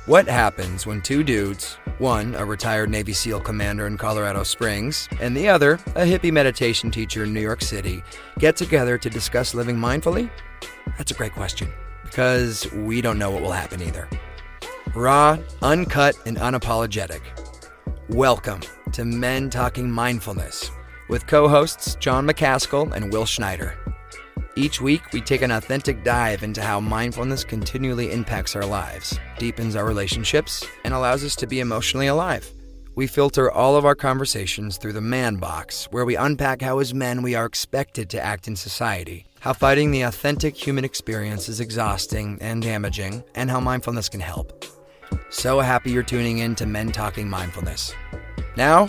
What happens when two dudes, one a retired Navy SEAL commander in Colorado Springs, and the other a hippie meditation teacher in New York City, get together to discuss living mindfully? That's a great question, because we don't know what will happen either. Raw, uncut, and unapologetic. Welcome to Men Talking Mindfulness with co-hosts John McCaskill and Will Schneider. Each week, we take an authentic dive into how mindfulness continually impacts our lives, deepens our relationships, and allows us to be emotionally alive. We filter all of our conversations through the man box, where we unpack how as men we are expected to act in society, how fighting the authentic human experience is exhausting and damaging, and how mindfulness can help. So happy you're tuning in to Men Talking Mindfulness. Now,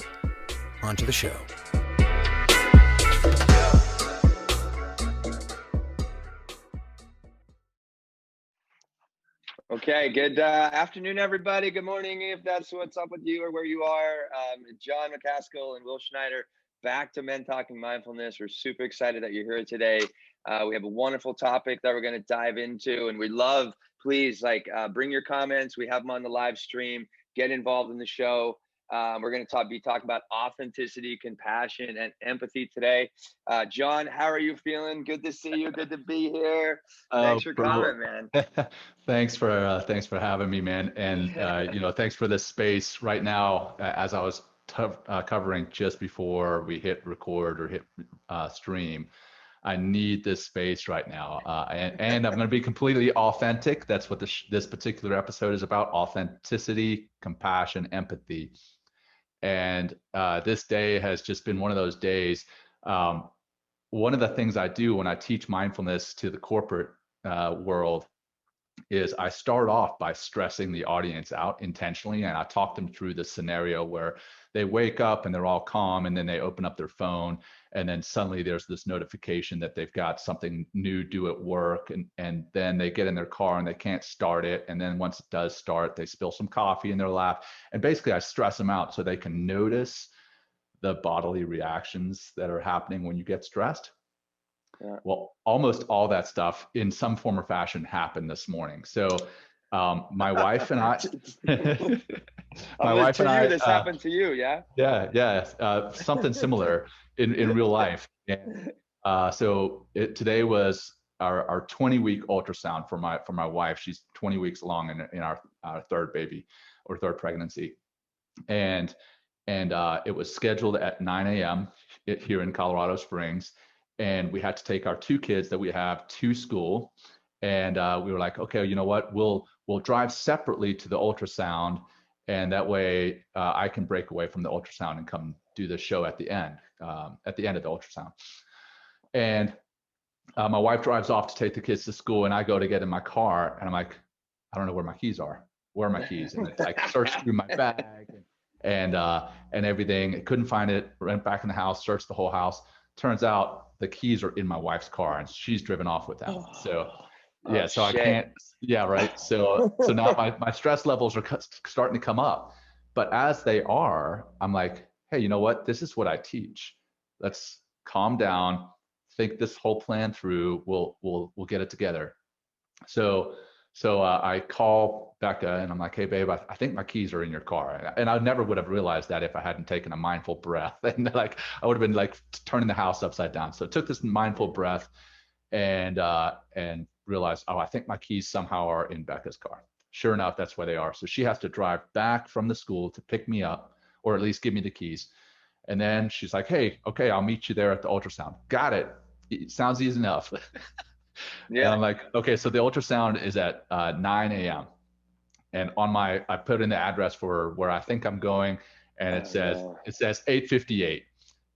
on to the show. Okay, good afternoon, everybody. Good morning, if that's what's up with you or where you are. John McCaskill and Will Schneider, back to Men Talking Mindfulness. We're super excited that you're here today. We have a wonderful topic that we're going to dive into, and we love, please, bring your comments. We have them on the live stream. Get involved in the show. We're going to be talking about authenticity, compassion, and empathy today. John, how are you feeling? Good to see you. Good to be here. Thanks for coming, man. Thanks for having me, man. And thanks for this space right now. As I was covering just before we hit record or hit stream, I need this space right now, and I'm going to be completely authentic. That's what this particular episode is about: authenticity, compassion, empathy. And this day has just been one of those days. One of the things I do when I teach mindfulness to the corporate world is I start off by stressing the audience out intentionally, and I talk them through the scenario where they wake up and they're all calm, and then they open up their phone, and then suddenly there's this notification that they've got something new due at work, and then they get in their car and they can't start it, and then once it does start, they spill some coffee in their lap, and basically I stress them out so they can notice the bodily reactions that are happening when you get stressed. Yeah. Well, almost all that stuff in some form or fashion happened this morning. So my wife and I, this happened to you, yeah? Yeah, something similar in real life. And today was our 20-week ultrasound for my wife. She's 20 weeks along in our third baby or third pregnancy, and it was scheduled at 9 a.m. here in Colorado Springs. And we had to take our two kids that we have to school, and we were like, okay, you know what? We'll drive separately to the ultrasound, and that way I can break away from the ultrasound and come do the show at the end of the ultrasound. And my wife drives off to take the kids to school, and I go to get in my car, and I'm like, I don't know where my keys are. Where are my keys? And it's like searched through my bag and everything. I couldn't find it. Went back in the house, searched the whole house. Turns out the keys are in my wife's car, and she's driven off with them. So shit. I can't. Yeah, right. So now my stress levels are starting to come up. But as they are, I'm like, hey, you know what? This is what I teach. Let's calm down, think this whole plan through. We'll get it together. So I call Becca and I'm like, hey, babe, I think my keys are in your car. And I never would have realized that if I hadn't taken a mindful breath. And I would have been like turning the house upside down. So I took this mindful breath and realized, I think my keys somehow are in Becca's car. Sure enough, that's where they are. So she has to drive back from the school to pick me up, or at least give me the keys. And then she's like, hey, okay, I'll meet you there at the ultrasound. Got it. It sounds easy enough. Yeah. And I'm like, okay, so the ultrasound is at 9 a.m. And I put in the address for where I think I'm going, and it says 8:58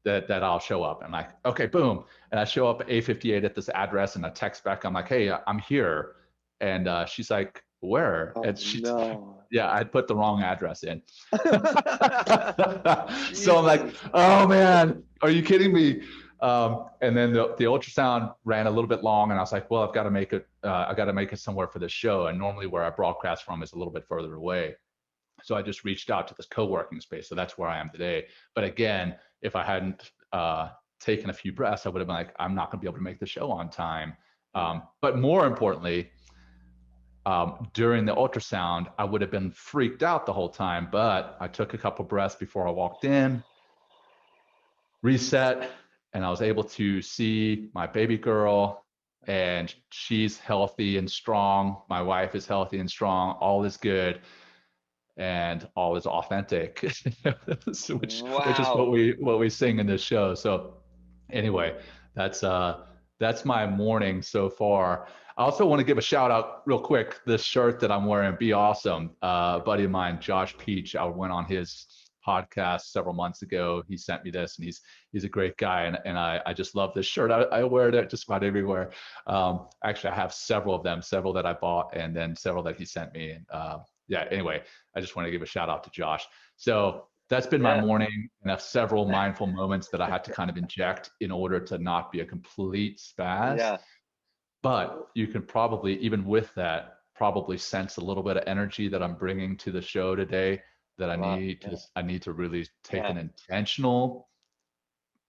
that I'll show up. I'm like, okay, boom. And I show up at 8:58 at this address, and I text back. I'm like, hey, I'm here. And she's like, where? And yeah, I put the wrong address in. So I'm like, oh man, are you kidding me? And then the ultrasound ran a little bit long, and I was like, well, I've got to make it. I got to make it somewhere for the show. And normally where I broadcast from is a little bit further away. So I just reached out to this co-working space. So that's where I am today. But again, if I hadn't taken a few breaths, I would have been like, I'm not going to be able to make the show on time. But more importantly, During the ultrasound, I would have been freaked out the whole time, but I took a couple breaths before I walked in, reset, and I was able to see my baby girl, and she's healthy and strong. My wife is healthy and strong. All is good, and all is authentic, which is Wow. what we sing in this show. So anyway, that's my morning so far. I also want to give a shout out real quick. This shirt that I'm wearing, Be Awesome. A buddy of mine, Josh Peach, I went on his podcast several months ago. He sent me this, and he's a great guy, and I just love this shirt. I wear it just about everywhere. Actually, I have several of them, several that I bought, and then several that he sent me. And yeah, anyway, I just want to give a shout out to Josh. So that's been my Yeah. morning, and have several mindful moments that I had to kind of inject in order to not be a complete spaz. Yeah. But you can probably, even with that, probably sense a little bit of energy that I'm bringing to the show today that Wow. I need to really take Yeah. an intentional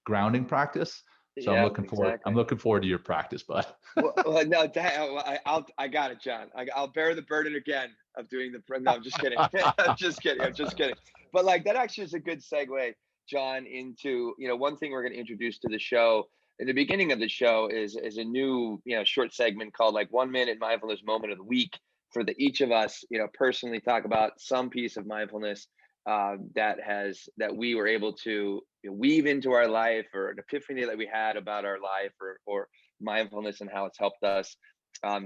grounding practice. So Yeah, I'm exactly. looking forward to your practice, bud. Well, no, I got it, John. I'll bear the burden again of doing the. No, I'm just kidding. I'm just kidding. I'm just kidding. But like that actually is a good segue, John, into one thing we're going to introduce to the show in the beginning of the show is a new short segment called like 1 minute mindfulness moment of the week for each of us personally talk about some piece of mindfulness that we were able to weave into our life, or an epiphany that we had about our life, or mindfulness and how it's helped us.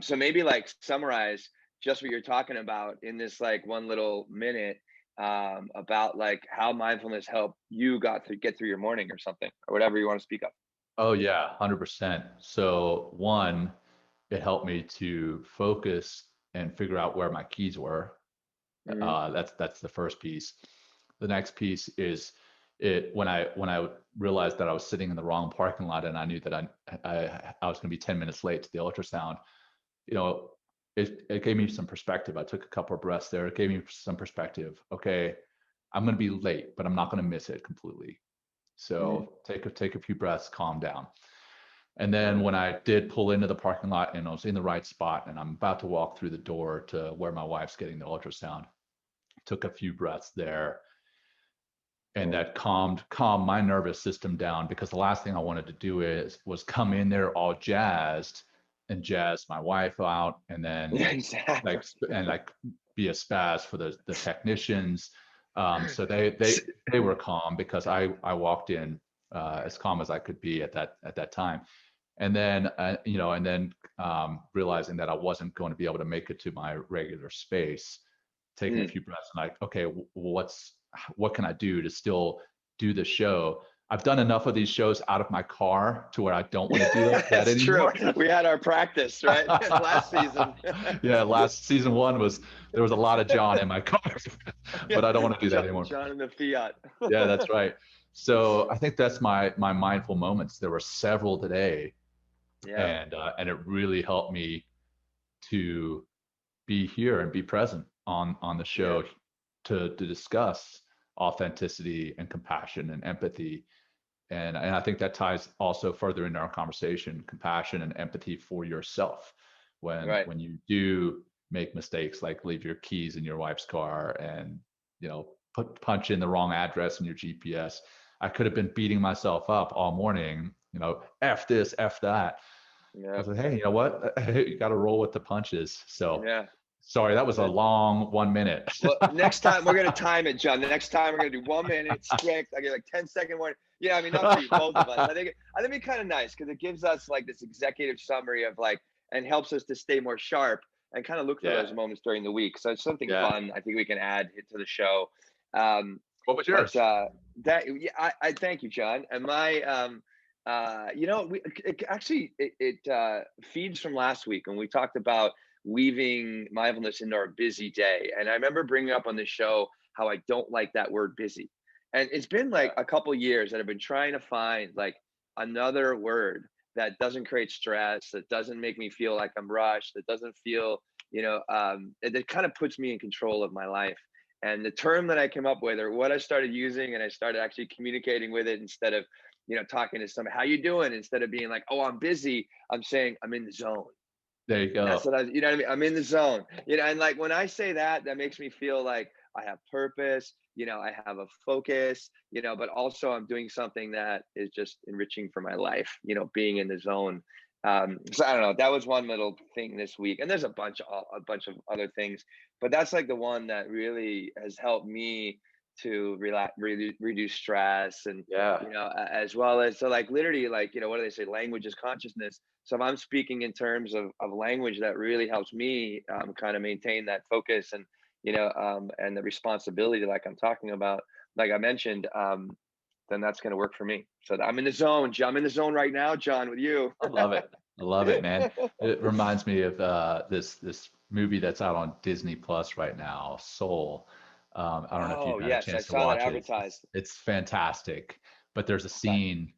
So maybe like summarize just what you're talking about in this like one little minute, about like how mindfulness helped you get through your morning or something, or whatever you want to speak of. Oh yeah, 100%. So one, it helped me to focus and figure out where my keys were. Hmm. That's the first piece. The next piece is when I realized that I was sitting in the wrong parking lot, and I knew that I was going to be 10 minutes late to the ultrasound. You know, it gave me some perspective. I took a couple of breaths there. It gave me some perspective. Okay, I'm going to be late, but I'm not going to miss it completely. Hmm. So take a few breaths, calm down. And then when I did pull into the parking lot and I was in the right spot and I'm about to walk through the door to where my wife's getting the ultrasound, took a few breaths there, and that calmed my nervous system down, because the last thing I wanted to do was come in there all jazzed and jazz my wife out, and then Exactly. like be a spaz for the technicians. So they were calm because I walked in as calm as I could be at that time. And then realizing that I wasn't going to be able to make it to my regular space, taking a Mm. few breaths and like, okay, what can I do to still do the show? I've done enough of these shows out of my car to where I don't want to do that That's true. anymore. We had our practice, right? Last season. Yeah, last season one there was a lot of John in my car, but I don't want to do that anymore. John and the Fiat. Yeah, that's right. So I think that's my mindful moments. There were several today, Yeah. and it really helped me to be here and be present on the Yeah. show to discuss authenticity and compassion and empathy. And I think that ties also further into our conversation, compassion and empathy for yourself. Right. When you do make mistakes, like leave your keys in your wife's car and punch in the wrong address in your GPS. I could have been beating myself up all morning, F this, F that. I Yeah. was like, hey, you know what? You got to roll with the punches. So Yeah. sorry, that was a Good. long 1 minute. Well, next time we're gonna time it, John. The next time we're gonna do 1 minute strict. I get like 10-second warning. Yeah, I mean, not for you, both of us. I think it'd be kind of nice because it gives us like this executive summary of like, and helps us to stay more sharp and kind of look for Yeah, those moments during the week. So it's something yeah. fun. I think we can add to the show. Um, What was but yours? that yeah, I thank you, John. And my it feeds from last week when we talked about weaving mindfulness into our busy day. And I remember bringing up on the show how I don't like that word busy. And it's been like a couple years that I've been trying to find like another word that doesn't create stress, that doesn't make me feel like I'm rushed, that doesn't feel, that kind of puts me in control of my life. And the term that I came up with, or what I started using, and I started actually communicating with it instead of, talking to somebody, how you doing? Instead of being like, oh, I'm busy, I'm saying I'm in the zone. There you That's go. what you know what I mean? I'm in the zone, and like when I say that, that makes me feel like I have purpose, I have a focus, but also I'm doing something that is just enriching for my life, being in the zone. So I don't know, that was one little thing this week. And there's a bunch of other things, but that's like the one that really has helped me to relax, reduce stress and Yeah. as well as so like literally like what do they say, language is consciousness. So if I'm speaking in terms of language that really helps me kind of maintain that focus and the responsibility like I'm talking about, like I mentioned, then that's going to work for me. So I'm in the zone. I'm in the zone right now, John, with you. I love it. I love it, man. It reminds me of this movie that's out on Disney Plus right now, Soul. I don't know if you've Oh had a yes, I chance to saw that watch it. advertised. It's fantastic. But there's a Okay. scene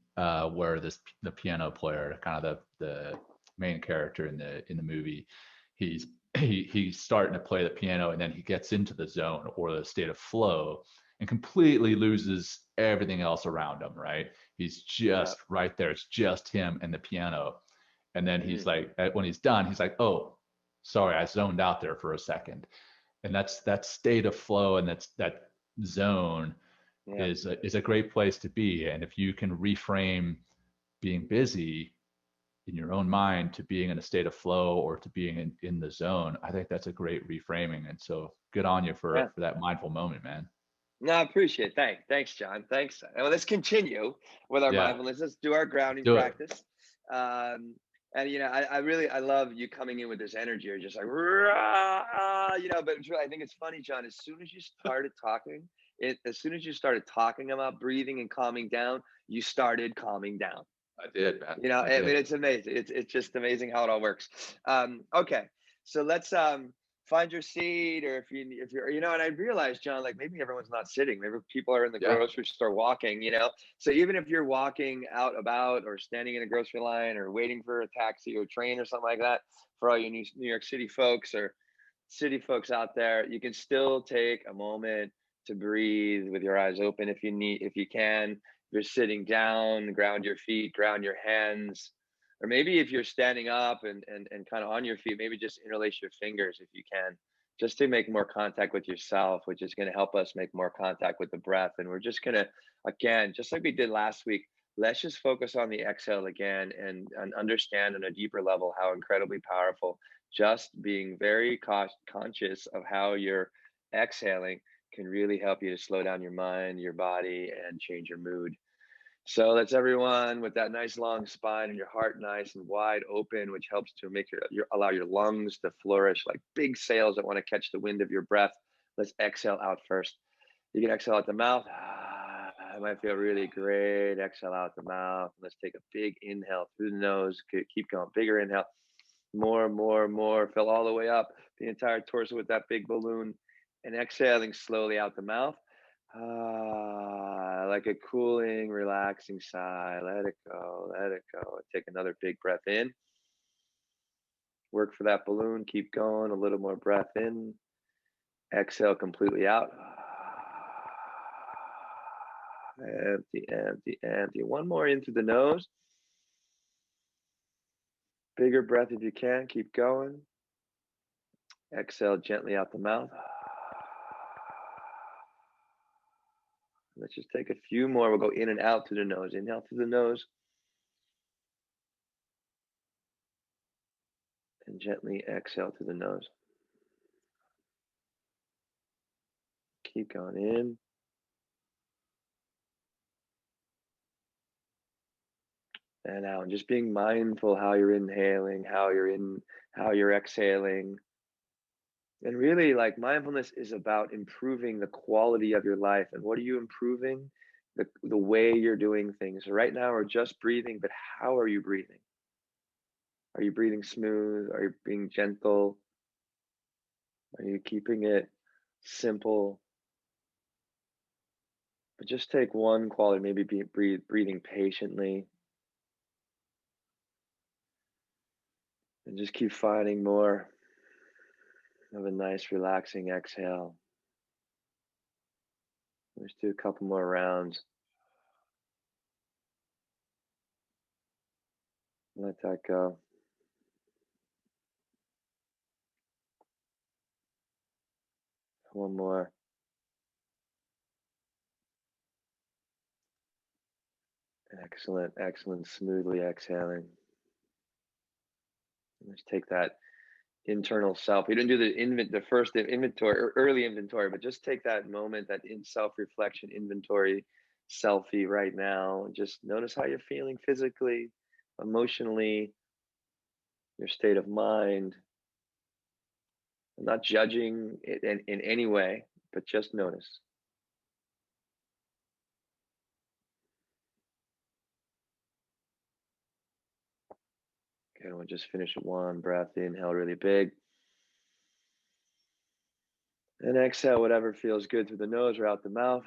where the piano player, kind of the main character in the movie, he's he's starting to play the piano, and then he gets into the zone or the state of flow and completely loses everything else around him, right? He's Yeah. just right there. It's just him and the piano. And then he's Mm, like, when he's done, he's like, oh, sorry, I zoned out there for a second. And that's that state of flow, and that zone yeah. is a great place to be. And if you can reframe being busy in your own mind to being in a state of flow or to being in the zone, I think that's a great reframing. And so good on you Yeah. for that mindful moment, man. No, I appreciate it. Thanks, John. Thanks. Well, let's continue with our Yeah, mindfulness. Let's do our let's grounding do it. practice. And I love you coming in with this energy. You're just like, "Rah," but it's really, I think it's funny, John. As soon as you started talking about breathing and calming down, you started calming down. I did, man. I I mean, did. it's amazing. It's just amazing how it all works. Okay, so let's find your seat, or if you're, and I realized, John, like maybe everyone's not sitting. Maybe people are in the Yeah. grocery store walking. So even if you're walking out about or standing in a grocery line or waiting for a taxi or train or something like that, for all you New York City folks or city folks out there, you can still take a moment to breathe with your eyes open if you can. If you're sitting down, ground your feet, ground your hands. Or maybe if you're standing up and kind of on your feet, maybe just interlace your fingers if you can, just to make more contact with yourself, which is going to help us make more contact with the breath. And we're just going to, again, just like we did last week, let's just focus on the exhale again and understand on a deeper level how incredibly powerful just being very conscious of how you're exhaling can really help you to slow down your mind, your body, and change your mood. So that's everyone with that nice long spine and your heart nice and wide open, which helps to make allow your lungs to flourish like big sails that want to catch the wind of your breath. Let's exhale out first. You can exhale out the mouth. It might feel really great. Exhale out the mouth. Let's take a big inhale through the nose. Keep going. Bigger inhale. More, more, more. Fill all the way up the entire torso with that big balloon. And exhaling slowly out the mouth. Like a cooling, relaxing sigh. Let it go. Let it go. Take another big breath in. Work for that balloon. Keep going. A little more breath in. Exhale completely out. Empty, empty, empty. One more in through the nose. Bigger breath if you can. Keep going. Exhale gently out the mouth. Let's just take a few more. We'll go in and out through the nose. Inhale through the nose. And gently exhale through the nose. Keep going in. And out. And just being mindful how you're inhaling, how you're exhaling. And really, like, mindfulness is about improving the quality of your life. And what are you improving? The way you're doing things. So right now we're just breathing, but how are you breathing? Are you breathing smooth? Are you being gentle? Are you keeping it simple? But just take one quality, maybe breathing patiently, and just keep finding more of a nice relaxing exhale. Let's do a couple more rounds. Let that go. One more. Excellent, excellent. Smoothly exhaling. Let's take that internal self. We didn't do the first inventory or early inventory, but just take that moment, that in self-reflection inventory selfie right now. And just notice how you're feeling physically, emotionally, your state of mind. I'm not judging it in any way, but just notice. Okay, we'll just finish with one breath. Inhale really big. And exhale whatever feels good through the nose or out the mouth.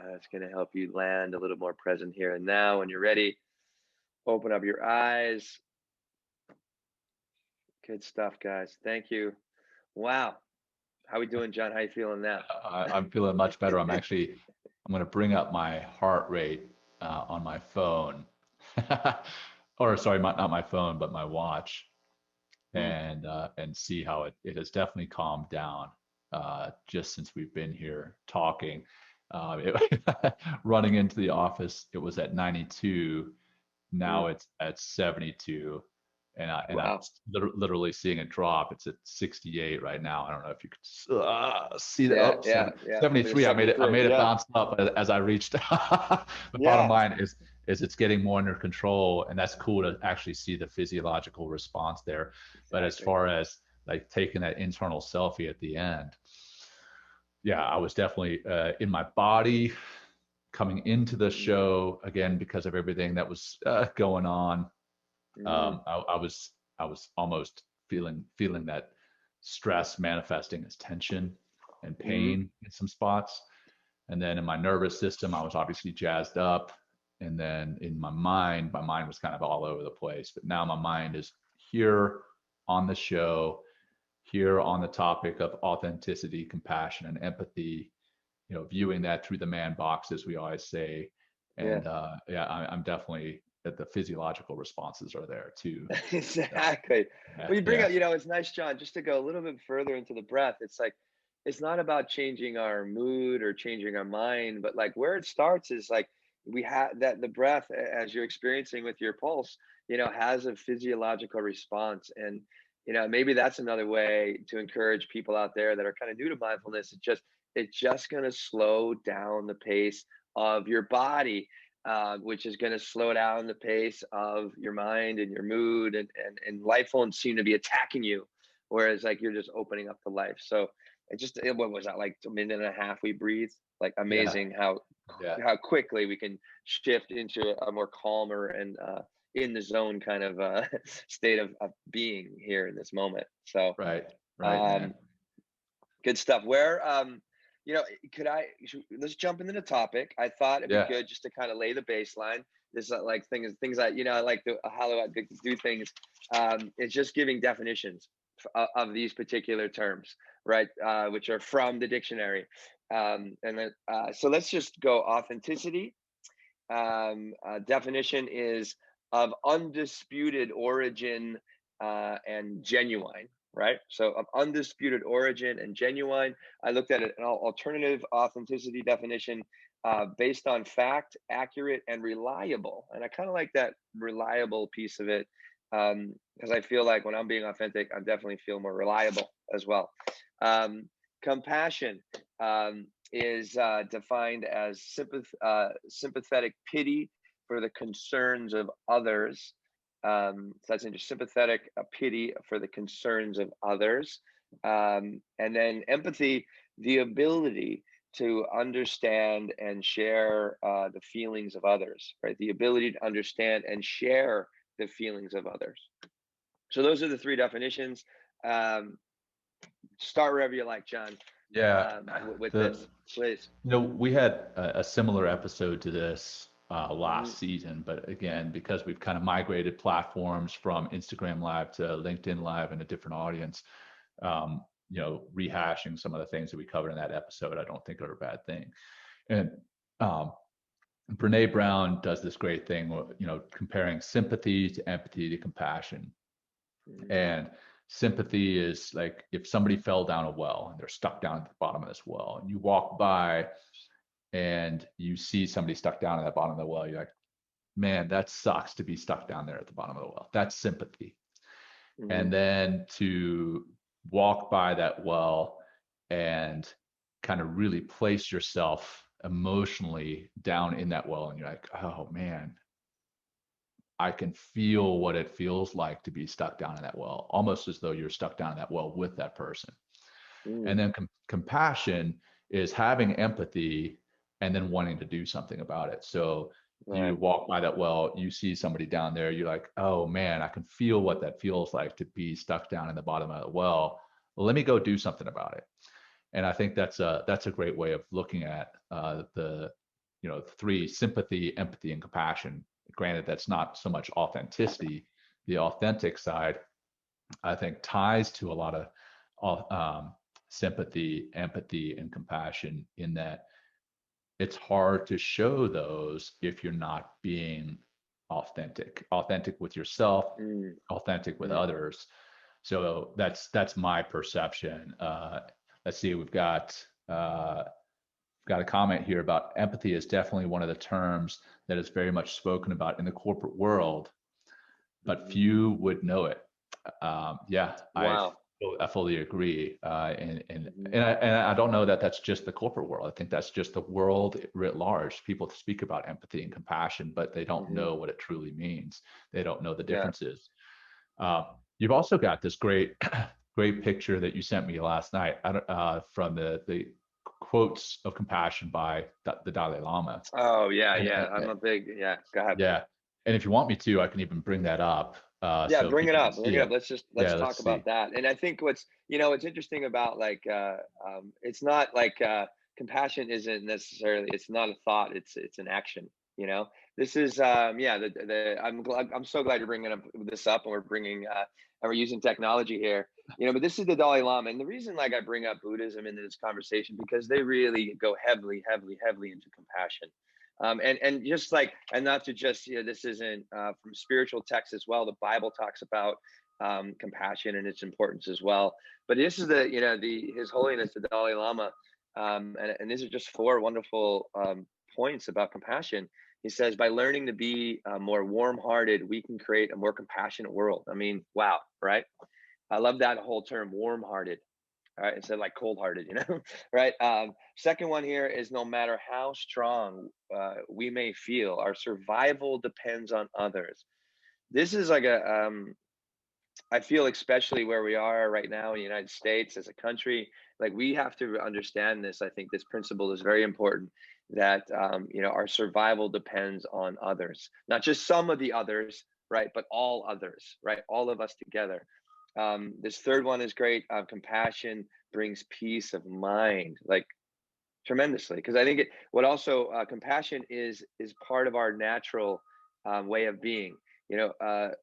That's going to help you land a little more present here and now. When you're ready, open up your eyes. Good stuff, guys. Thank you. Wow. How we doing, John? How you feeling now? I'm feeling much better. I'm going to bring up my heart rate on my phone. Or sorry, not my phone, but my watch. And see how it has definitely calmed down just since we've been here talking. Running into the office, it was at 92. Now it's at 72, and Wow. I'm literally seeing it drop. It's at 68 right now. I don't know if you could see that. Yeah, Oh, yeah. 73. I made it Yeah. bounce up as I reached. The bottom Yeah. line is it's getting more under control, and that's cool to actually see the physiological response there. But as far as like taking that internal selfie at the end, yeah, I was definitely in my body coming into the show again because of everything that was going on. I was almost feeling that stress manifesting as tension and pain in some spots. And then in my nervous system, I was obviously jazzed up. And then in my mind was kind of all over the place. But now my mind is here on the show, here on the topic of authenticity, compassion, and empathy, viewing that through the man box, as we always say. And I'm definitely that the physiological responses are there too. Exactly. So, Well, you bring up, it's nice, John, just to go a little bit further into the breath. It's like, it's not about changing our mood or changing our mind, but like where it starts is like we have that the breath, as you're experiencing with your pulse, has a physiological response. And, maybe that's another way to encourage people out there that are kind of new to mindfulness. It's just going to slow down the pace of your body, which is going to slow down the pace of your mind and your mood, and life won't seem to be attacking you, whereas like you're just opening up to life. So what was that, like a minute and a half we breathed? Like amazing how quickly we can shift into a more calmer and in the zone kind of state of being here in this moment. So right, man. Good stuff. Where let's jump into the topic. I thought it'd be good just to kind of lay the baseline. This like things that I like to how I do things. It's just giving definitions of these particular terms, right? Which are from the dictionary. And then so let's just go. Authenticity. Definition is of undisputed origin and genuine, right? So of undisputed origin and genuine. I looked at an alternative authenticity definition based on fact, accurate, and reliable. And I kind of like that reliable piece of it because I feel like when I'm being authentic, I definitely feel more reliable as well. Compassion is defined as sympathetic pity for the concerns of others. So that's sympathetic pity for the concerns of others. And then empathy, the ability to understand and share the feelings of others, right? The ability to understand and share the feelings of others. So those are the three definitions. Start wherever you like, John. With this, please. We had a similar episode to this last season, but again, because we've kind of migrated platforms from Instagram Live to LinkedIn Live and a different audience, rehashing some of the things that we covered in that episode, I don't think are a bad thing. And Brene Brown does this great thing, comparing sympathy to empathy to compassion. And Sympathy is like if somebody fell down a well and they're stuck down at the bottom of this well, and you walk by and you see somebody stuck down at the bottom of the well, you're like, man, that sucks to be stuck down there at the bottom of the well. That's sympathy. And then to walk by that well and kind of really place yourself emotionally down in that well, and you're like, oh man, I can feel what it feels like to be stuck down in that well, almost as though you're stuck down in that well with that person. And then compassion is having empathy and then wanting to do something about it. So you walk by that well, you see somebody down there, you're like, oh man, I can feel what that feels like to be stuck down in the bottom of the well. Well, let me go do something about it. And I think that's a great way of looking at the three: sympathy, empathy, and compassion. Granted, that's not so much authenticity. The authentic side, I think, ties to a lot of sympathy, empathy, and compassion, in that it's hard to show those if you're not being authentic with yourself, authentic with others. So that's my perception. Let's see, we've got a comment here about empathy is definitely one of the terms that is very much spoken about in the corporate world, but few would know it. Yeah, Wow. I fully agree. And I don't know that that's just the corporate world. I think that's just the world writ large. People speak about empathy and compassion, but they don't know what it truly means. They don't know the differences. You've also got this great picture that you sent me last night from the quotes of compassion by the Dalai Lama. Oh yeah, I'm a big Go ahead. Yeah, and if you want me to, I can even bring that up. Yeah, So bring it people up. can Bring see it up. it. Let's Yeah, talk let's see. about that. And I think what's interesting about like it's not like compassion isn't necessarily, it's not a thought, it's an action. This is I'm so glad you're bringing this up, and we're bringing and we're using technology here. But this is the Dalai Lama, and the reason like I bring up Buddhism into this conversation, because they really go heavily into compassion. And just like, and not to just, this isn't from spiritual texts as well. The Bible talks about compassion and its importance as well. But this is His Holiness the Dalai Lama, and these are just four wonderful points about compassion. He says, by learning to be more warm-hearted, we can create a more compassionate world. I mean, wow, right? I love that whole term, warm-hearted. All right, instead of like cold-hearted, right? Second one here is, no matter how strong we may feel, our survival depends on others. This is like I feel, especially where we are right now in the United States as a country, like we have to understand this. I think this principle is very important, that our survival depends on others, not just some of the others, right, but all others, right, all of us together. This third one is great. Compassion brings peace of mind, like tremendously, because I think what also compassion is part of our natural way of being.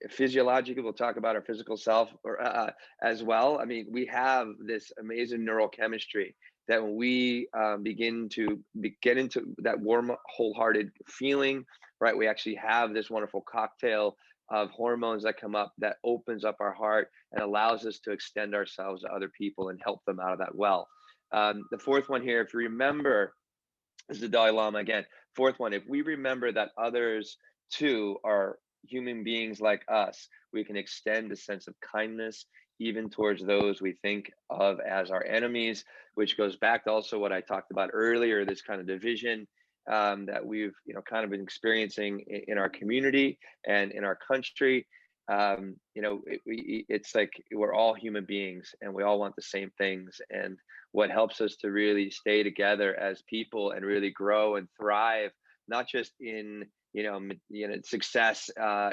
Physiologically, we'll talk about our physical self as well. I mean, we have this amazing neurochemistry that when we begin to get into that warm, wholehearted feeling, right, we actually have this wonderful cocktail of hormones that come up that opens up our heart and allows us to extend ourselves to other people and help them out of that well. The fourth one here, if you remember, is the Dalai Lama again. Fourth one, if we remember that others too are human beings like us, we can extend a sense of kindness even towards those we think of as our enemies, which goes back to also what I talked about earlier, this kind of division that we've kind of been experiencing in our community and in our country. It's like we're all human beings and we all want the same things. And what helps us to really stay together as people and really grow and thrive, not just in success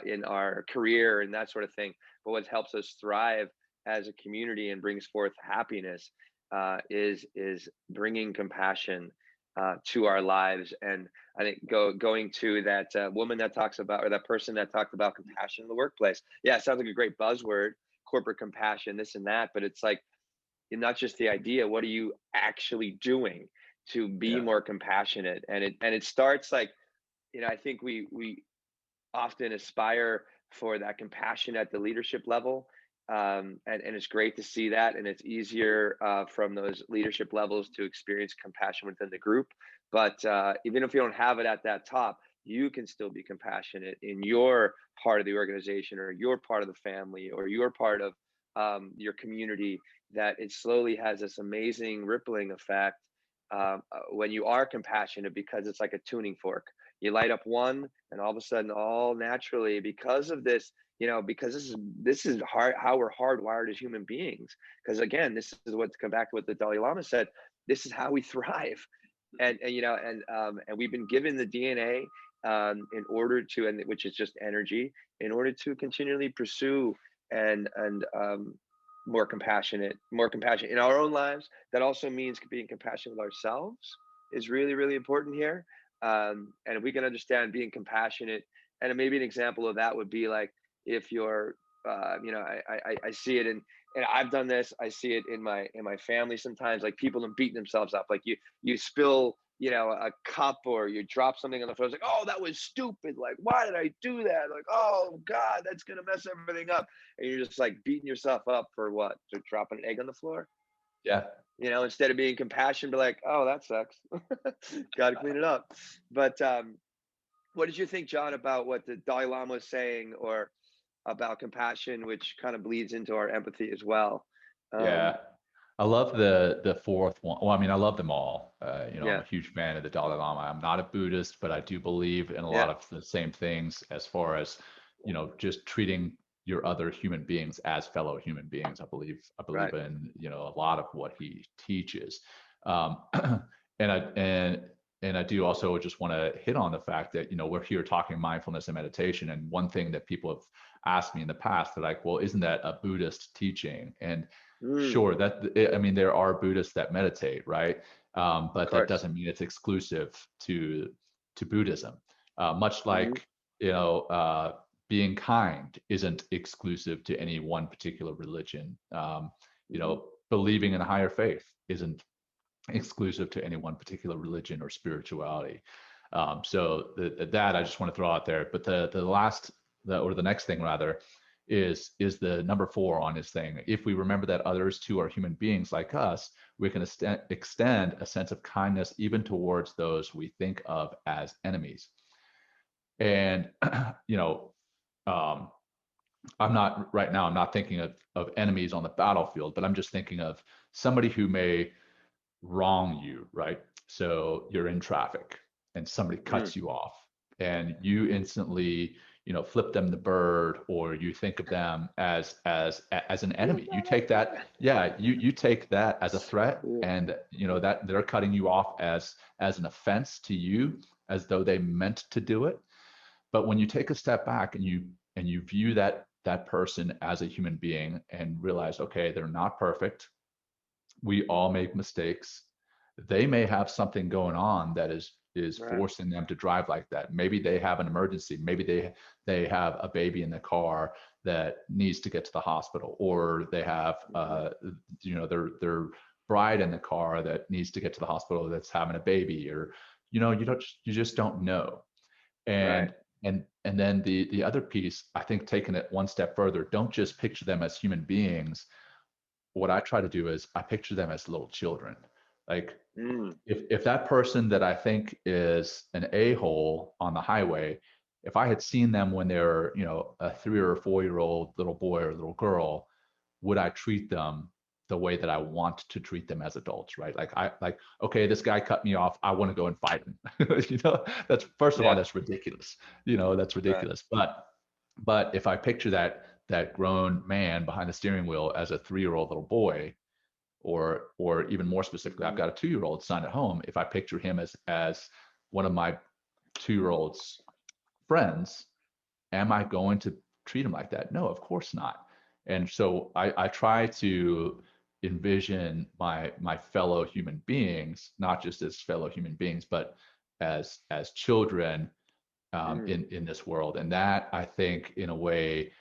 in our career and that sort of thing, but what helps us thrive as a community and brings forth happiness is bringing compassion to our lives. And I think going to that woman that talks about, or that person that talked about compassion in the workplace. Yeah, it sounds like a great buzzword, corporate compassion, this and that, but it's like, not just the idea, what are you actually doing to be more compassionate? And it starts like, I think we often aspire for that compassion at the leadership level. And it's great to see that, and it's easier from those leadership levels to experience compassion within the group. But even if you don't have it at that top, you can still be compassionate in your part of the organization, or your part of the family, or your part of your community. That it slowly has this amazing rippling effect when you are compassionate, because it's like a tuning fork. You light up one, and all of a sudden, all naturally, because of this, because this is hard, how we're hardwired as human beings. Because again, this is what, to come back to what the Dalai Lama said, this is how we thrive. And we've been given the DNA in order to, and which is just energy, in order to continually pursue and more compassionate in our own lives. That also means being compassionate with ourselves is really, really important here. And if we can understand being compassionate, and maybe an example of that would be like, if you're I see it in, and I've done this, I see it in my family sometimes, like people are beating themselves up, like you spill a cup, or you drop something on the floor. It's like, oh, that was stupid, like, why did I do that, like, oh god, that's gonna mess everything up. And you're just like beating yourself up for what? For dropping an egg on the floor. Yeah. Instead of being compassionate, be like, oh, that sucks. Gotta clean it up. But what did you think, John, about what the Dalai Lama was saying, or about compassion, which kind of bleeds into our empathy as well? Yeah. I love the fourth one. Well, I mean, I love them all. I'm Yeah, a huge fan of the Dalai Lama. I'm not a Buddhist, but I do believe in a yeah, lot of the same things as far as, just treating your other human beings as fellow human beings. I believe right. in, a lot of what he teaches. Um, and I do also just want to hit on the fact that, we're here talking mindfulness and meditation. And one thing that people have asked me in the past, they're like, well, isn't that a Buddhist teaching? And Mm, sure, I mean, there are Buddhists that meditate, right? of But that course. doesn't mean it's exclusive to Buddhism. Much Hmm. like, being kind isn't exclusive to any one particular religion. Hmm. Believing in a higher faith isn't exclusive to any one particular religion or spirituality. So that I just want to throw out there. But the next thing rather is the number 4 on his thing. If we remember that others too are human beings like us, we can extend a sense of kindness even towards those we think of as enemies. And um, I'm not thinking of enemies on the battlefield, but I'm just thinking of somebody who may wrong you, right? So you're in traffic and somebody Mm, cuts you off, and you instantly, flip them the bird, or you think of them as an you enemy. You gotta take do that, yeah, you take that as a threat, that. and that they're cutting you off as an offense to you, as though they meant to do it. But when you take a step back and you view that person as a human being and realize, okay, they're not perfect, we all make mistakes. They may have something going on that is Right. forcing them to drive like that. Maybe they have an emergency. Maybe they have a baby in the car that needs to get to the hospital, or they have Hmm. their bride in the car that needs to get to the hospital that's having a baby, or you just don't know. Right. And then the other piece, I think, taking it one step further, don't just picture them as human beings. What I try to do is I picture them as little children. Like, Mm, if that person that I think is an a-hole on the highway, if I had seen them when they were, a 3 or 4 year old little boy or little girl, would I treat them the way that I want to treat them as adults, right? Okay, this guy cut me off, I want to go and fight him. That's, first of all, yeah. that's ridiculous. That's Right. ridiculous. But if I picture that grown man behind the steering wheel as a 3 year old little boy, or even more specifically, I've Hmm. got a 2 year old son at home. If I picture him as one of my 2 year old's friends, am I going to treat him like that? No, of course not. And so I try to envision my fellow human beings, not just as fellow human beings, but as children, Mm, in this world. And that, I think, in a way,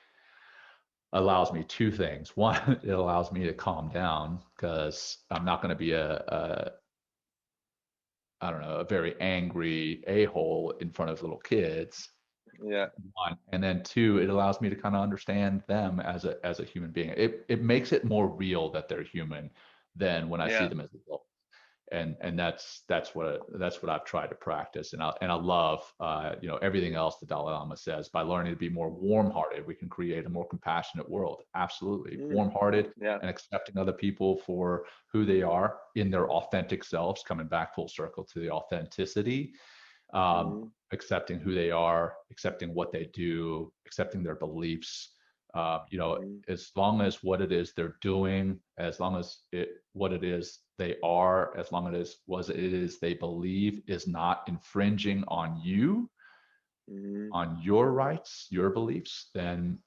allows me two things. One, it allows me to calm down because I'm not going to be a I don't know, a very angry a-hole in front of little kids. Yeah. One. And then two, it allows me to kind of understand them as a human being. It makes it more real that they're human than when I see Yeah. them as adults. And that's what I've tried to practice. And I love everything else the Dalai Lama says. By learning to be more warm-hearted, we can create a more compassionate world. Absolutely. Warm-hearted Yeah. and accepting other people for who they are in their authentic selves, coming back full circle to the authenticity, accepting who they are, accepting what they do, accepting their beliefs. As long as what it is they're doing, as long as what it is they are, as long as what it is they believe is not infringing on you, on your rights, your beliefs, then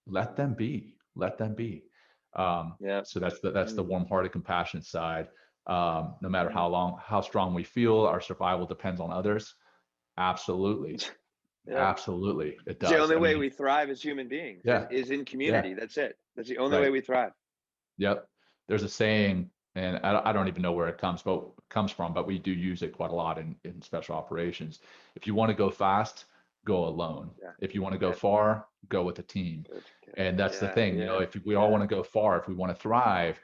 let them be. Let them be. Yeah. So that's the warm-hearted, compassionate side. No matter how strong we feel, our survival depends on others. Absolutely. Yeah. Absolutely. It It's the does. only I way mean, we thrive as human beings yeah, is in yeah, community. That's it. That's the only way right. we thrive. Yep. There's a saying, and I don't even know where it comes from, but we do use it quite a lot in special operations. If you want to go fast, go alone. Yeah. If you want to go Yeah. far, go with a team. Good. And that's the Yeah. thing, Yeah. if we all want to go far, if we want to thrive,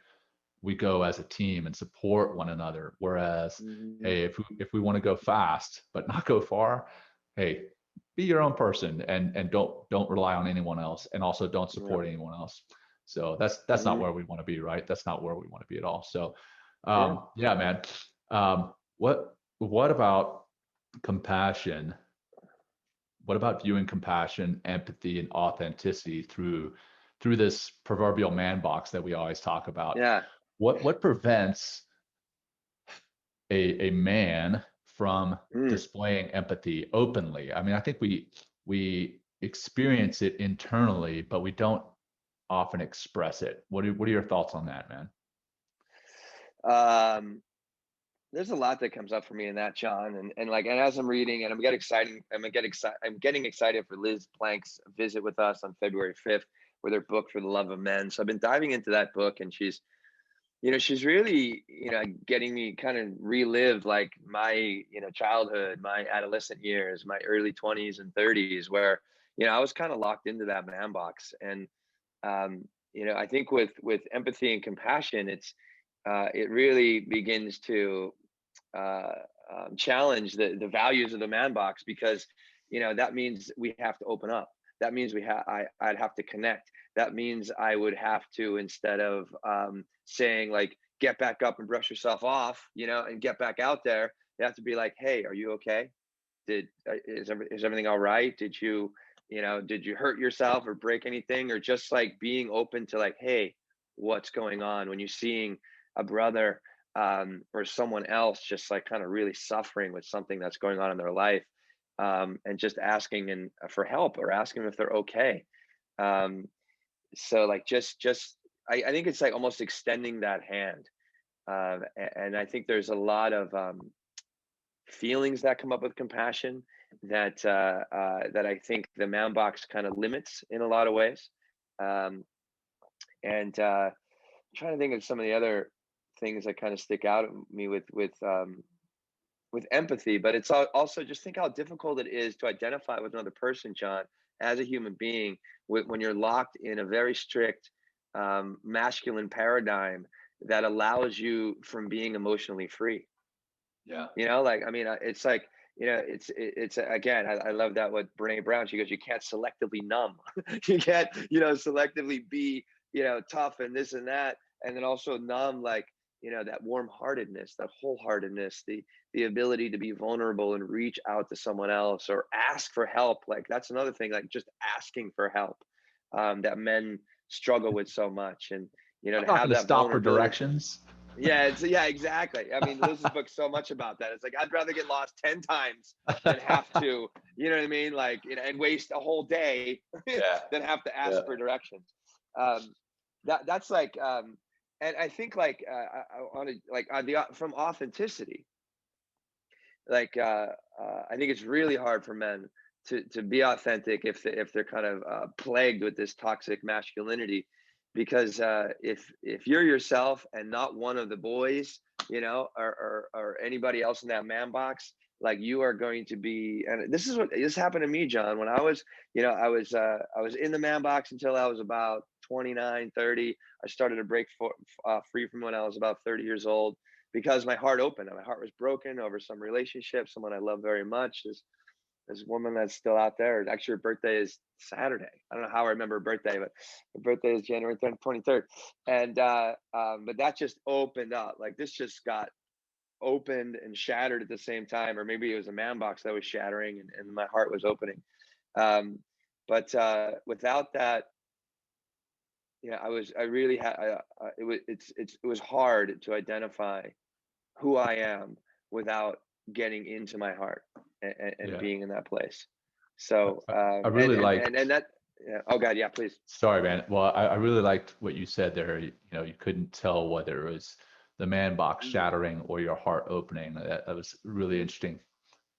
we go as a team and support one another. Whereas, hey, if we want to go fast but not go far, hey, be your own person and don't rely on anyone else, and also don't Yeah. support anyone else. So that's not where we want to be, right? That's not where we want to be at all. So, Yeah. yeah, man. What about compassion? What about viewing compassion, empathy, and authenticity through this proverbial man box that we always talk about? Yeah. What prevents a man from displaying empathy openly? I mean, I think we experience it internally, but we don't often express it. What are your thoughts on that, man? There's a lot that comes up for me in that, John, and as I'm reading, and I'm getting excited for Liz Plank's visit with us on February 5th with her book For the Love of Men. So I've been diving into that book, and she's really, getting me kind of relive like my, childhood, my adolescent years, my early 20s and 30s, where, I was kind of locked into that man box. And, I think with empathy and compassion, it really begins to uh, challenge the values of the man box, because that means we have to open up. That means I'd have to connect. That means I would have to, instead of saying like get back up and brush yourself off, and get back out there, you have to be like, hey, are you okay? Is everything all right? Did you hurt yourself or break anything? Or just like being open to like, hey, what's going on when you're seeing a brother or someone else just like kind of really suffering with something that's going on in their life, and just asking for help, or asking if they're okay. Um, so like I think it's like almost extending that hand. And I think there's a lot of feelings that come up with compassion that I think the man box kind of limits in a lot of ways. And I'm trying to think of some of the other things that kind of stick out at me with empathy, but it's also just think how difficult it is to identify with another person, John, as a human being, when you're locked in a very strict masculine paradigm that allows you from being emotionally free. Yeah. Like, I mean, it's like, it's again, I love that what Brene Brown, she goes, you can't selectively numb. You can't, selectively be, tough and this and that. And then also numb, like, that warm-heartedness, that wholeheartedness, the ability to be vulnerable and reach out to someone else or ask for help. Like, that's another thing, like just asking for help, that men struggle with so much. And, I'm to not have going to that stop for vulnerability. directions. Yeah, exactly. I mean, Liz's book's so much about that. It's like I'd rather get lost 10 times than have to, you know what I mean? Like, and waste a whole day Yeah. than have to ask Yeah. for directions. That's like, and I think like on from authenticity, like I think it's really hard for men to be authentic if they're kind of plagued with this toxic masculinity, because if you're yourself and not one of the boys, or anybody else in that man box, like you are going to be, and this happened to me, John, when I was, I was in the man box until I was about 29, 30. I started to break free from when I was about 30 years old, because my heart opened and my heart was broken over some relationship, someone I love very much. This woman that's still out there. Actually, her birthday is Saturday. I don't know how I remember her birthday, but her birthday is January 23rd. And but that just opened up. Like this just got opened and shattered at the same time, or maybe it was a man box that was shattering, and my heart was opening. But without that, I really had, it was hard to identify who I am without getting into my heart and Yeah. being in that place. So, I really and that, yeah. Oh God, yeah, please. Sorry, man. Well, I really liked what you said there. You couldn't tell whether it was the man box shattering or your heart opening. That was really interesting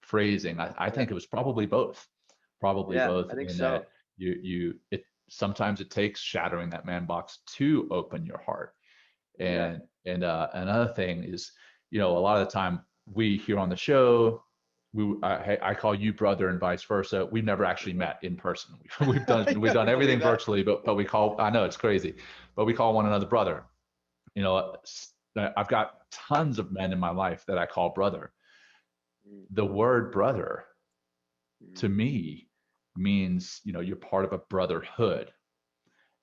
phrasing. I think it was probably both. Probably Yeah, both I think in so. that it sometimes it takes shattering that man box to open your heart. And another thing is, a lot of the time we here on the show, I call you brother and vice versa. We've never actually met in person. We've done everything virtually, but we call, I know it's crazy, but we call one another brother. I've got tons of men in my life that I call brother. The word brother to me means, you're part of a brotherhood,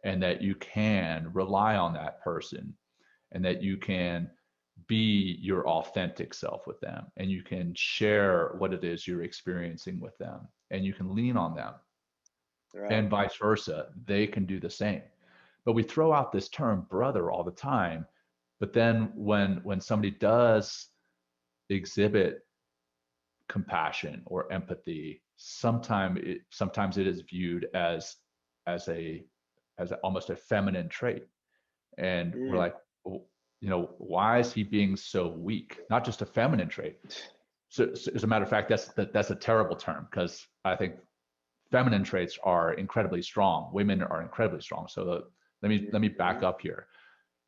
and that you can rely on that person, and that you can be your authentic self with them, and you can share what it is you're experiencing with them, and you can lean on them, and vice versa. They can do the same. But we throw out this term brother all the time, but then when somebody does exhibit compassion or empathy, sometimes it is viewed as a almost a feminine trait, and we're like, why is he being so weak? Not just a feminine trait. So as a matter of fact, that's a terrible term, because I think feminine traits are incredibly strong. Women are incredibly strong. So let me back up here.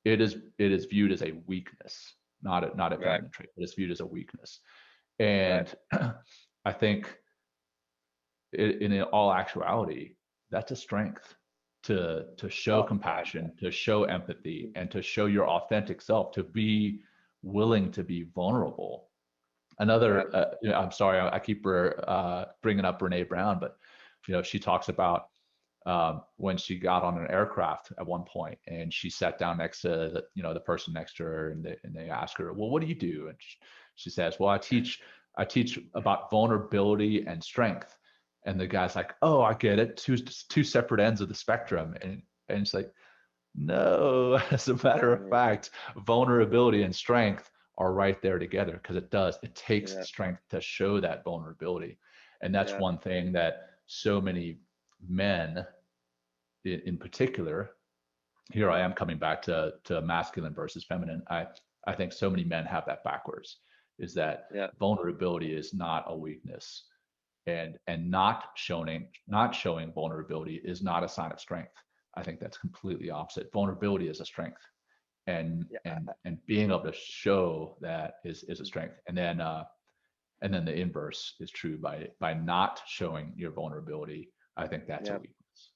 It is viewed as a weakness, not a feminine trait, but it's viewed as a weakness. And I think in all actuality, that's a strength, to show compassion, to show empathy, and to show your authentic self, to be willing to be vulnerable. Another, I'm sorry, I keep bringing up Brene Brown, but she talks about when she got on an aircraft at one point, and she sat down next to the person next to her, and they asked her, well, what do you do? And she says, well, I teach about vulnerability and strength. And the guy's like, oh, I get it. Two separate ends of the spectrum. And it's like, no, as a matter of fact, vulnerability and strength are right there together, because it takes strength to show that vulnerability. And that's one thing that so many men in particular, here I am coming back to masculine versus feminine. I think so many men have that backwards, is that vulnerability is not a weakness, and not showing vulnerability is not a sign of strength. I think that's completely opposite. Vulnerability is a strength, and being able to show that is a strength. And then the inverse is true. By not showing your vulnerability, I think that's a weakness.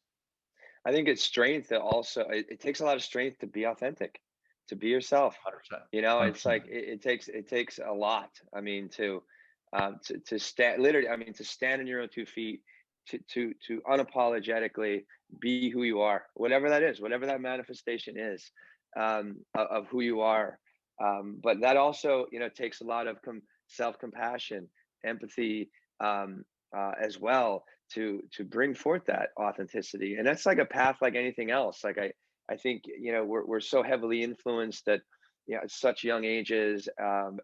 I think it's strength that also, it takes a lot of strength to be authentic, to be yourself. 100%. It's like it takes a lot. I mean, to stand, literally, I mean, to stand on your own 2 feet, to unapologetically be who you are, whatever that is, whatever that manifestation is, of who you are. But that also, takes a lot of self-compassion, empathy, as well, to bring forth that authenticity. And that's like a path like anything else. Like I think, we're so heavily influenced at such young ages.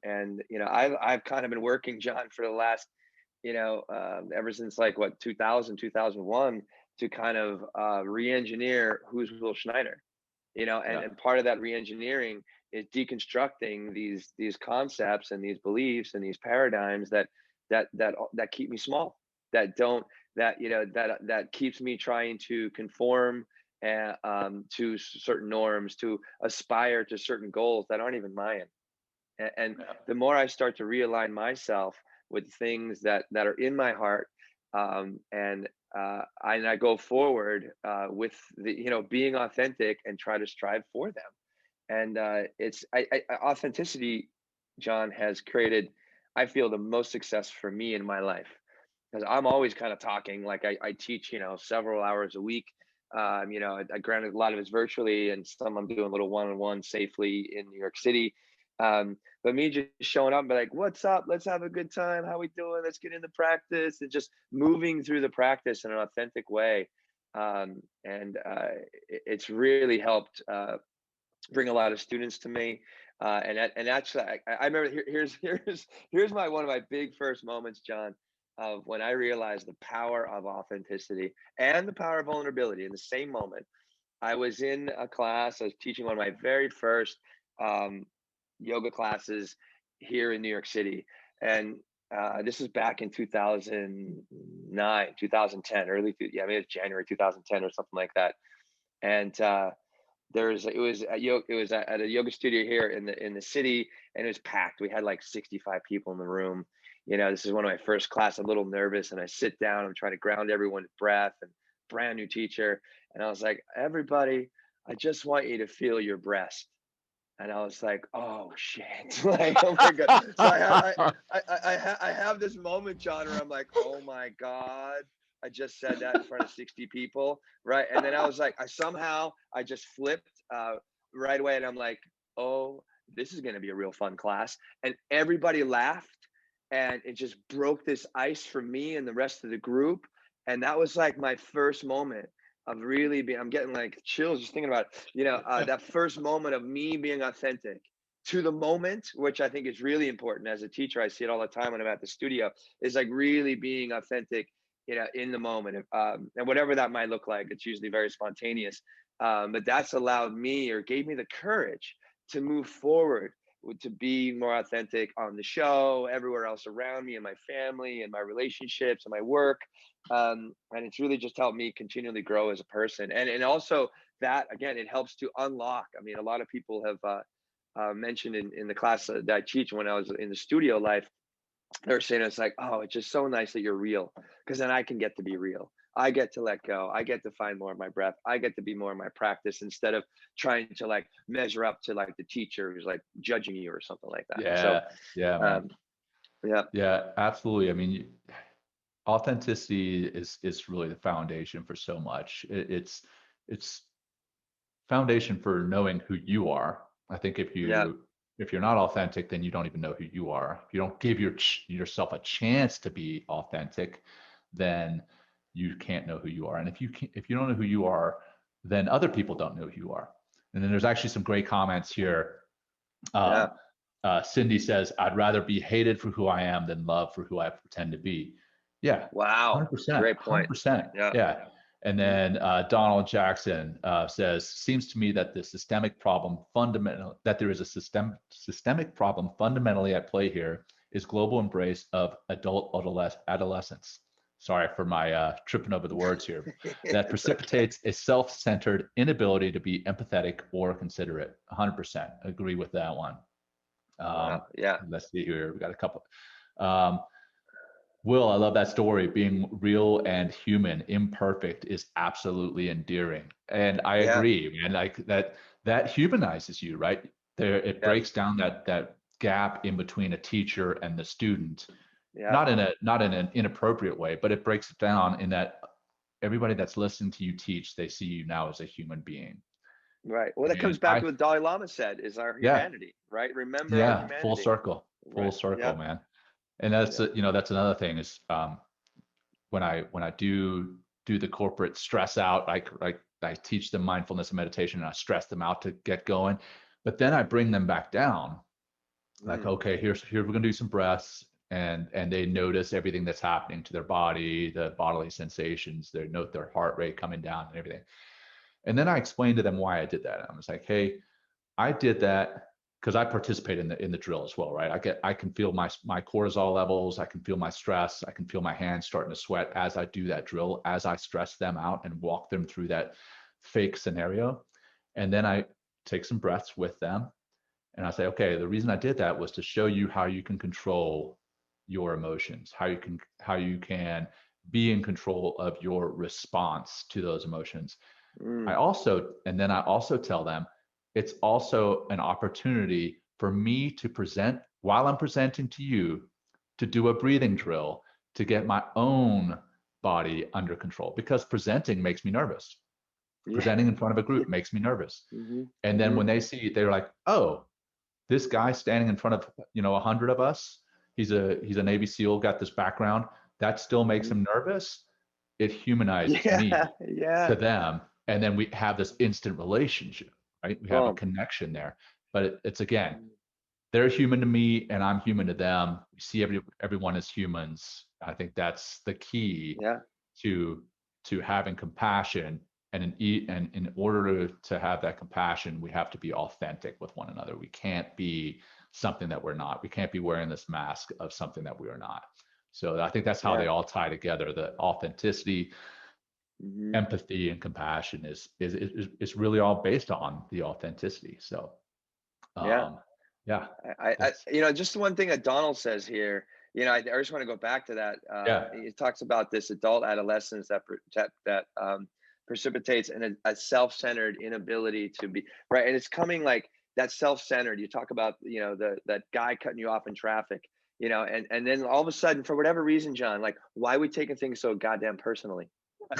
And I've kind of been working, John, for the last, ever since like 2000, 2001, to kind of re-engineer who's Will Schneider, and part of that re-engineering is deconstructing these concepts and these beliefs and these paradigms that keep me small, that keeps me trying to conform to certain norms, to aspire to certain goals that aren't even mine. And the more I start to realign myself, with things that are in my heart, and I go forward with being authentic and try to strive for them. And authenticity, John, has created, I feel, the most success for me in my life, because I'm always kind of talking. Like I teach, several hours a week. I granted a lot of it's virtually, and some I'm doing a little one-on-one safely in New York City. But me just showing up and be like, "What's up? Let's have a good time. How we doing? Let's get into practice," and just moving through the practice in an authentic way. It's really helped bring a lot of students to me. And actually, I remember here's my one of my big first moments, John, of when I realized the power of authenticity and the power of vulnerability in the same moment. I was in a class. I was teaching one of my very first yoga classes here in New York City, and this was back in 2009, 2010, maybe it's January 2010 or something like that. And it was at a yoga studio here in the city, and it was packed. We had like 65 people in the room. This is one of my first class. I'm a little nervous, and I sit down. I'm trying to ground everyone's breath, and brand new teacher. And I was like, "Everybody, I just want you to feel your breast." And I was like, "Oh shit!" Like, oh my god. So I have this moment, John, where I'm like, "Oh my god, I just said that in front of 60 people, right?" And then I was like, I just flipped right away, and I'm like, "Oh, this is gonna be a real fun class." And everybody laughed, and it just broke this ice for me and the rest of the group. And that was like my first moment of really being. I'm getting like chills just thinking about it. That first moment of me being authentic to the moment, which I think is really important as a teacher. I see it all the time when I'm at the studio, is like really being authentic, in the moment. And whatever that might look like, it's usually very spontaneous. But that's allowed me, or gave me the courage to move forward, to be more authentic on the show, everywhere else around me, and my family and my relationships and my work. And it's really just helped me continually grow as a person. And also that, again, it helps to unlock. I mean, a lot of people have mentioned in the class that I teach, when I was in the studio life, they're saying it's like, "Oh, it's just so nice that you're real, because then I can get to be real. I get to let go. I get to find more of my breath. I get to be more in my practice, instead of trying to like measure up to like the teacher who's like judging you or something like that." So, Yeah, man. yeah, Yeah, absolutely. I mean, authenticity is really the foundation for so much. It's foundation for knowing who you are. I think if yeah, you're not authentic, then you don't even know who you are. If you don't give yourself a chance to be authentic, then you can't know who you are. And if you don't know who you are, then other people don't know who you are. And then there's actually some great comments here. yeah. Um, Cindy says, "I'd rather be hated for who I am than loved for who I pretend to be." Yeah, Wow, 100%, great point. 100%. Yeah. Yeah. And then Donald Jackson says, "Seems to me that there is a systemic problem fundamentally at play here is global embrace of adult adolescence." Sorry for my tripping over the words here. That It's okay. precipitates a self-centered inability to be empathetic or considerate. 100% agree with that one. Wow. Yeah. Let's see here. We got a couple. Um, Will, I love that story. Being real and human, imperfect, is absolutely endearing, and I Yeah. agree, man. Like that humanizes you, right? It Yeah. breaks down that gap in between a teacher and the student, Yeah. not in an inappropriate way, but it breaks it down in that everybody that's listening to you teach, they see you now as a human being. Right. Well, that And comes back to what Dalai Lama said, is our yeah, humanity, right? Remember our yeah, full humanity. circle, Right. Yeah. man. And that's Yeah. that's another thing is when I do the corporate stress out, like I teach them mindfulness and meditation, and I stress them out to get going, but then I bring them back down. Like, Mm. okay, here we're gonna do some breaths, and they notice everything that's happening to their body, the bodily sensations. They note their heart rate coming down and everything. And then I explain to them why I did that. I was like, hey, I did that because I participate in the drill as well, right? I can feel my cortisol levels, I can feel my stress, I can feel my hands starting to sweat as I do that drill, as I stress them out and walk them through that fake scenario. And then I take some breaths with them, and I say, okay, the reason I did that was to show you how you can control your emotions, how you can be in control of your response to those emotions. I also tell them it's also an opportunity for me to present while I'm presenting to you, to do a breathing drill to get my own body under control, because presenting makes me nervous. Presenting in front of a group makes me nervous. And then when they see, they're like, oh, this guy standing in front of 100 of us, he's a Navy SEAL, got this background, that still makes him nervous. It humanizes me to them, and then we have this instant relationship, right? We have a connection there. But it's again, they're human to me and I'm human to them. We see everyone as humans. I think that's the key to having compassion. And in order to have that compassion, we have to be authentic with one another. We can't be something that we're not. We can't be wearing this mask of something that we are not. So I think that's how they all tie together. The authenticity, empathy, and compassion is really all based on the authenticity. So I just one thing that Donald says here, I just want to go back to that. He talks about this adult adolescence that precipitates a self-centered inability to be right, and it's coming like that self-centered. You talk about that guy cutting you off in traffic, and then all of a sudden, for whatever reason, John, like, why are we taking things so goddamn personally?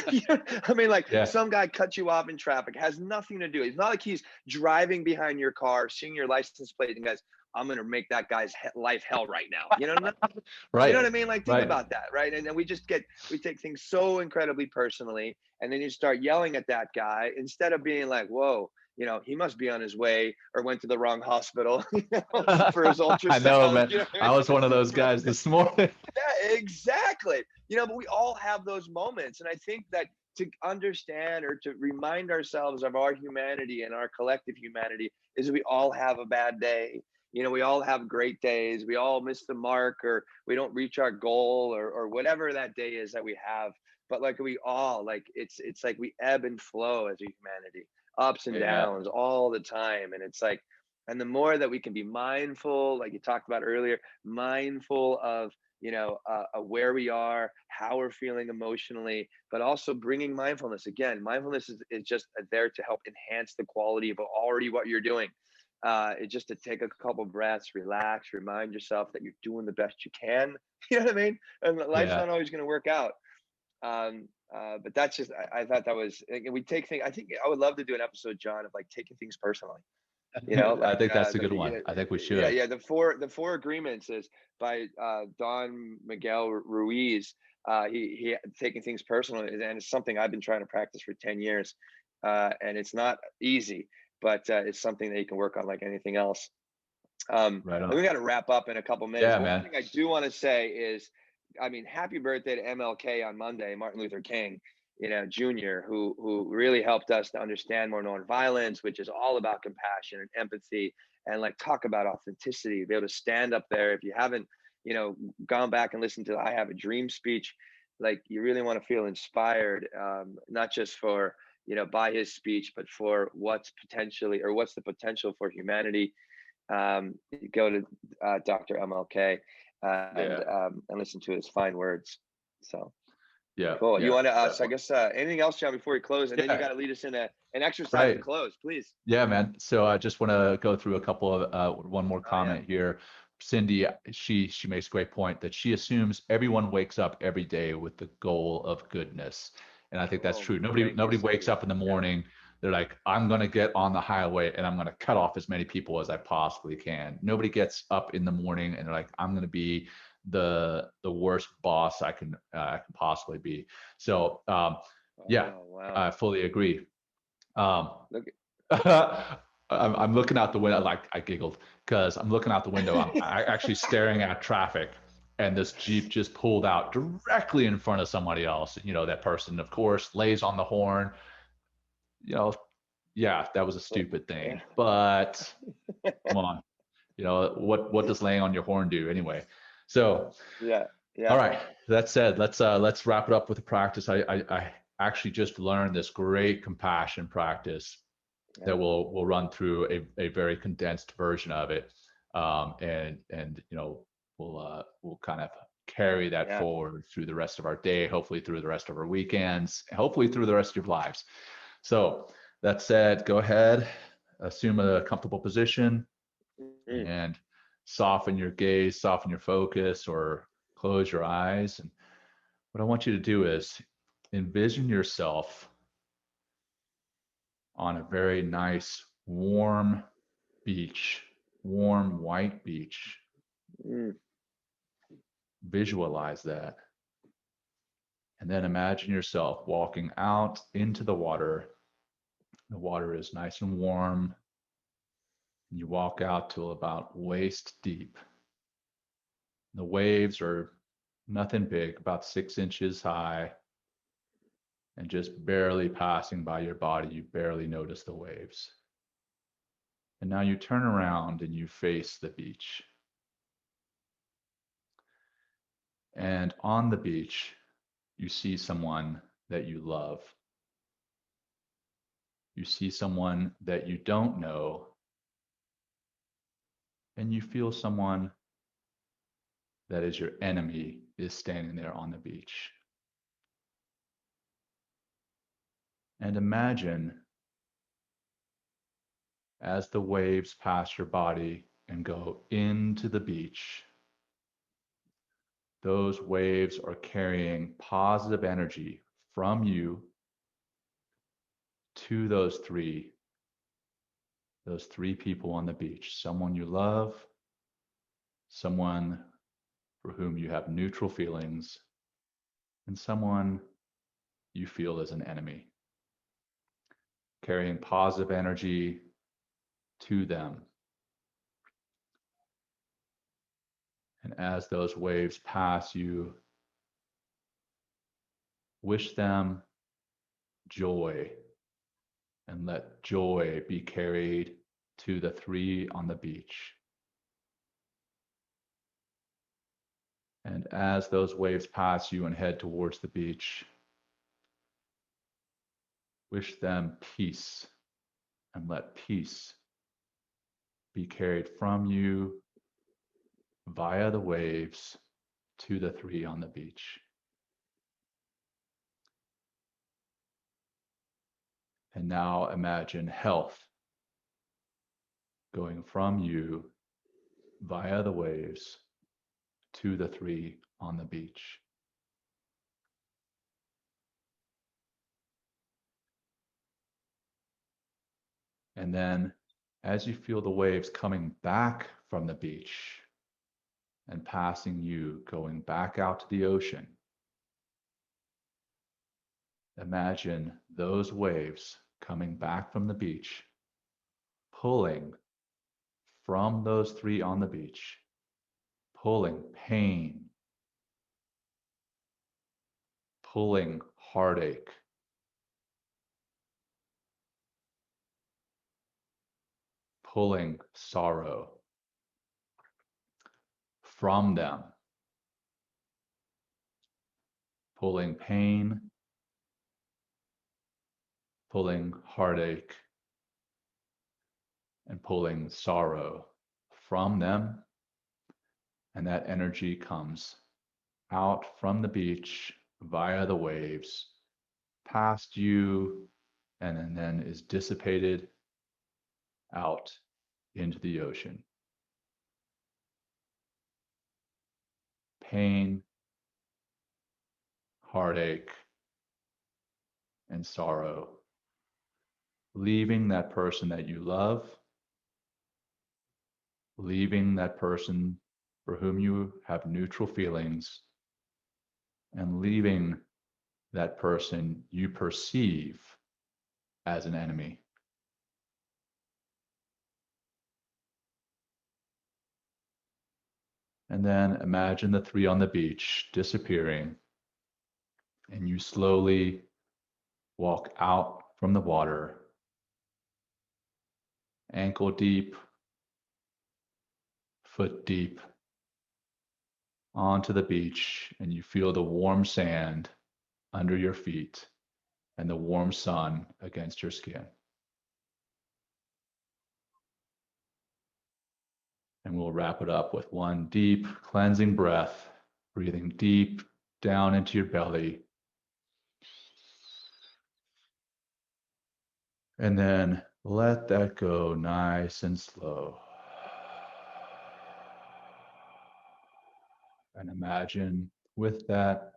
I mean, like, some guy cuts you off in traffic, has nothing to do. It's not like he's driving behind your car, seeing your license plate, and guys, I'm going to make that guy's life hell right now. Right. You know what I mean? Like, think about that, right? And then we take things so incredibly personally, and then you start yelling at that guy instead of being like, whoa, he must be on his way or went to the wrong hospital for his ultrasound. I know, man. I was one of those guys this morning. Yeah, exactly. But we all have those moments. And I think that to understand or to remind ourselves of our humanity and our collective humanity is we all have a bad day. We all have great days. We all miss the mark, or we don't reach our goal, or whatever that day is that we have. But like, we all, like, it's like we ebb and flow as a humanity, ups and downs all the time. And it's like, and the more that we can be mindful, like you talked about earlier, mindful of where we are, how we're feeling emotionally, but also bringing mindfulness. Again, mindfulness is just there to help enhance the quality of already what you're doing. It's just to take a couple breaths, relax, remind yourself that you're doing the best you can. You know what I mean? And life's not always going to work out. But that's just, I thought that was, we take things, I think I would love to do an episode, John, of like taking things personally. Like, I think that's a good one. I think we should. Yeah. The four agreements is by Don Miguel Ruiz. He taking things personal, and it's something I've been trying to practice for 10 years. And it's not easy, but it's something that you can work on like anything else. Right on. We got to wrap up in a couple minutes. Yeah, One thing I do want to say is, happy birthday to MLK on Monday, Martin Luther King, Jr., who really helped us to understand more nonviolence, which is all about compassion and empathy, and like talk about authenticity, be able to stand up there. If you haven't, gone back and listened to I Have a Dream speech, like, you really want to feel inspired, not just for, by his speech, but for what's the potential for humanity. Go to Dr. MLK and listen to his fine words. So cool. You want to so I guess anything else, John, before we close, and then you got to lead us in an exercise to close, please. Yeah, man. So I just want to go through a couple of one more comment here. Cindy, she makes a great point that she assumes everyone wakes up every day with the goal of goodness, and I think that's true. Nobody wakes up in the morning. They're like, I'm going to get on the highway and I'm going to cut off as many people as I possibly can. Nobody gets up in the morning and they're like, I'm going to be the worst boss I can possibly be. So I fully agree. I'm looking out the window. Like, I giggled because I'm looking out the window. I'm actually staring at traffic, and this Jeep just pulled out directly in front of somebody else. That person, of course, lays on the horn. That was a stupid thing, but come on, what does laying on your horn do anyway? So all right, that said, let's wrap it up with a practice. I actually just learned this great compassion practice that we'll run through a very condensed version of it, and we'll kind of carry that Yeah. forward through the rest of our day, hopefully through the rest of our weekends, hopefully through the rest of your lives. So that said, go ahead, assume a comfortable position Mm. and soften your gaze, soften your focus, or close your eyes. And what I want you to do is envision yourself on a very nice, warm beach, warm white beach. Mm. Visualize that. And then imagine yourself walking out into the water. The water is nice and warm. You walk out to about waist deep. The waves are nothing big, about 6 inches high, and just barely passing by your body. You barely notice the waves. And now you turn around and you face the beach. And on the beach, you see someone that you love. You see someone that you don't know, and you feel someone that is your enemy is standing there on the beach. And imagine as the waves pass your body and go into the beach, those waves are carrying positive energy from you to those three people on the beach, someone you love, someone for whom you have neutral feelings, and someone you feel is an enemy, carrying positive energy to them. And as those waves pass you, wish them joy and let joy be carried to the three on the beach. And as those waves pass you and head towards the beach, wish them peace and let peace be carried from you via the waves to the three on the beach. And now imagine health going from you via the waves to the three on the beach. And then as you feel the waves coming back from the beach and passing you, going back out to the ocean, imagine those waves coming back from the beach, pulling from those three on the beach, pulling pain, pulling heartache, pulling sorrow from them, pulling pain, pulling heartache, and pulling sorrow from them. And that energy comes out from the beach via the waves, past you, and then is dissipated out into the ocean. Pain, heartache, and sorrow, leaving that person that you love, leaving that person for whom you have neutral feelings, and leaving that person you perceive as an enemy. And then imagine the three on the beach disappearing, and you slowly walk out from the water, ankle deep, foot deep, onto the beach, and you feel the warm sand under your feet and the warm sun against your skin. And we'll wrap it up with one deep cleansing breath, breathing deep down into your belly. And then let that go nice and slow. And imagine with that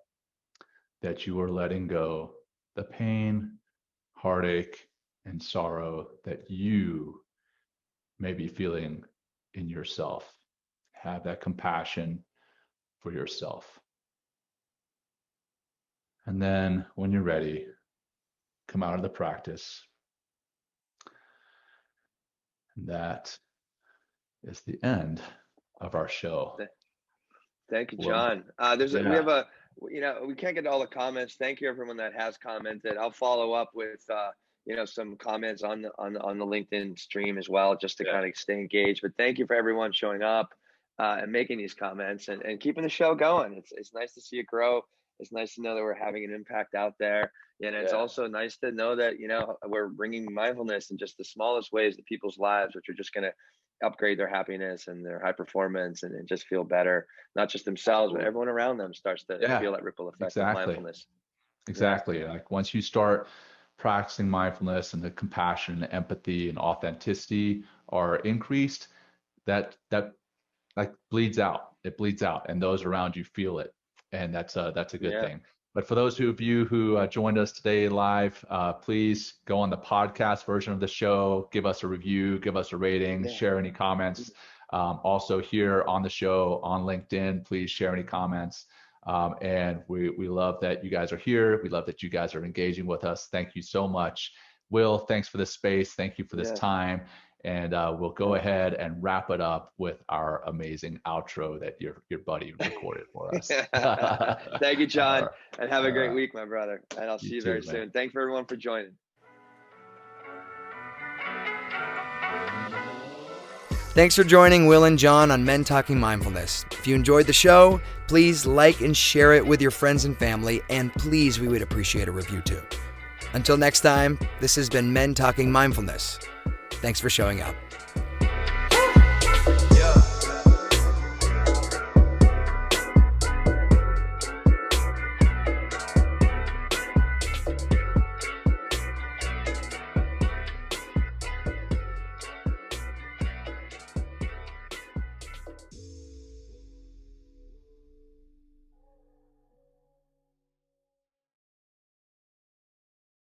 you are letting go the pain, heartache, and sorrow that you may be feeling in yourself. Have that compassion for yourself. And then when you're ready, come out of the practice. And that is the end of our show. Thank you, John. We have a, we can't get to all the comments. Thank you everyone that has commented. I'll follow up with some comments on the LinkedIn stream as well, just to kind of stay engaged. But thank you for everyone showing up and making these comments and keeping the show going. It's nice to see it grow. It's nice to know that we're having an impact out there. And it's also nice to know that, we're bringing mindfulness in just the smallest ways to people's lives, which are just going to upgrade their happiness and their high performance and just feel better, not just themselves, but everyone around them starts to feel that ripple effect of mindfulness. Exactly. Like once you start practicing mindfulness and the compassion and empathy and authenticity are increased, that like bleeds out. It bleeds out and those around you feel it. And that's a good thing. But for those of you who joined us today live, please go on the podcast version of the show, give us a review, give us a rating, share any comments. Also here on the show on LinkedIn, please share any comments. And we love that you guys are here. We love that you guys are engaging with us. Thank you so much. Will, thanks for this space. Thank you for this time. And we'll go ahead and wrap it up with our amazing outro that your buddy recorded for us. Thank you, John. And have a great week, my brother. And I'll see you very soon. Thanks for everyone for joining. Thanks for joining Will and John on Men Talking Mindfulness. If you enjoyed the show, please like and share it with your friends and family. And please, we would appreciate a review too. Until next time, this has been Men Talking Mindfulness. Thanks for showing up.